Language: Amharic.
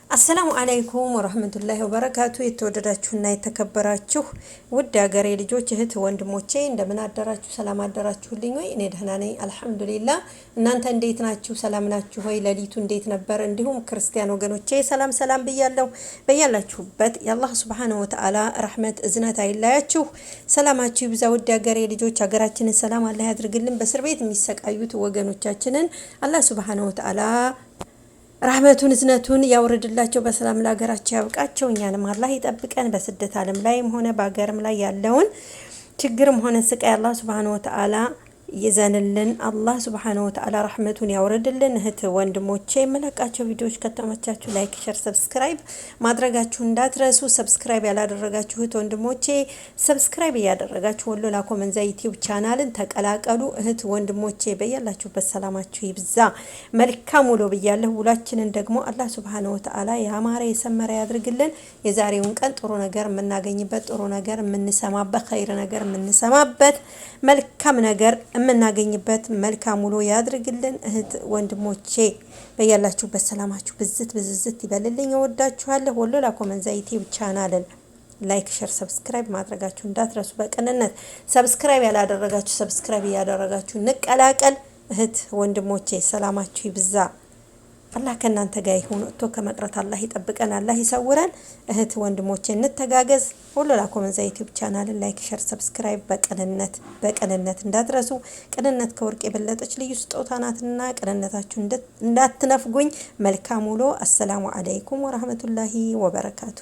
አሰላሙ አለይኩም ወራህመቱላሂ ወበረካቱ። የተወደዳችሁና የተከበራችሁ ውድ ሀገሬ ልጆች እህት ወንድሞቼ እንደምን አደራችሁ? ሰላም አደራችሁልኝ ወይ? እኔ ደህና ነኝ አልሐምዱሊላህ። እናንተ እንዴት ናችሁ? ሰላም ናችሁ ወይ? ሌሊቱ እንዴት ነበር? እንዲሁም ክርስቲያን ወገኖቼ ሰላም ሰላም ብያለሁ። በያላችሁበት የአላህ ሱብሓነሁ ወተዓላ ረህመት እዝነት አይለያችሁ፣ ሰላማችሁ ይብዛ። ውድ ሀገሬ ልጆች ሀገራችንን ሰላም አላህ ያድርግልን። በእስር ቤት የሚሰቃዩት ወገኖቻችንን አላህ ሱብሓነሁ ወተዓላ ረህመቱን እዝነቱን ያውርድላቸው፣ በሰላም ለሀገራቸው ያብቃቸው። እኛንም አላህ ይጠብቀን። በስደት ዓለም ላይም ሆነ በሀገርም ላይ ያለውን ችግርም ሆነ ስቃይ አላህ ሱብሓነሁ ወተዓላ ይዘንልን። አላህ ሱብሓነሁ ወተዓላ ረህመቱን ያውርድልን። እህት ወንድሞቼ የምለቃቸው ቪዲዮዎች ከተመቻችሁ ላይክ፣ ሼር፣ ሰብስክራይብ ማድረጋችሁ እንዳትረሱ። ሰብስክራይብ ያላደረጋችሁ እህት ወንድሞቼ ሰብስክራይብ እያደረጋችሁ ወሎ ላኮ መንዛ ዩቲዩብ ቻናልን ተቀላቀሉ። እህት ወንድሞቼ በያላችሁበት ሰላማችሁ ይብዛ። መልካም ውሎ ብያለሁ። ውላችንን ደግሞ አላህ ሱብሓነሁ ወተዓላ ያማረ የሰመረ ያድርግልን። የዛሬውን ቀን ጥሩ ነገር የምናገኝበት፣ ጥሩ ነገር የምንሰማበት፣ ኸይር ነገር የምንሰማበት፣ መልካም ነገር የምናገኝበት መልካም ውሎ ያድርግልን። እህት ወንድሞቼ በያላችሁበት ሰላማችሁ ብዝት ብዝዝት ይበልልኝ። እወዳችኋለሁ። ወሎ ላኮ መንዛ ዩቲዩብ ቻናልን ላይክ፣ ሼር፣ ሰብስክራይብ ማድረጋችሁ እንዳትረሱ። በቅንነት ሰብስክራይብ ያላደረጋችሁ ሰብስክራይብ እያደረጋችሁ እንቀላቀል። እህት ወንድሞቼ ሰላማችሁ ይብዛ። አላህ ከእናንተ ጋር ይሁን። ወጥቶ ከመቅረት አላህ ይጠብቀን፣ አላህ ይሰውረን። እህት ወንድሞቼ እንተጋገዝ። ወሎ ላኮ መንዛ ዩቲዩብ ቻናልን ላይክ፣ ሼር፣ ሰብስክራይብ በቅንነት እንዳትረሱ። ቅንነት ከወርቅ የበለጠች ልዩ ስጦታ ናትና ቅንነታችሁ እንዳትነፍጉኝ። መልካም ውሎ። አሰላሙ አለይኩም ወራህመቱላሂ ወበረካቱ።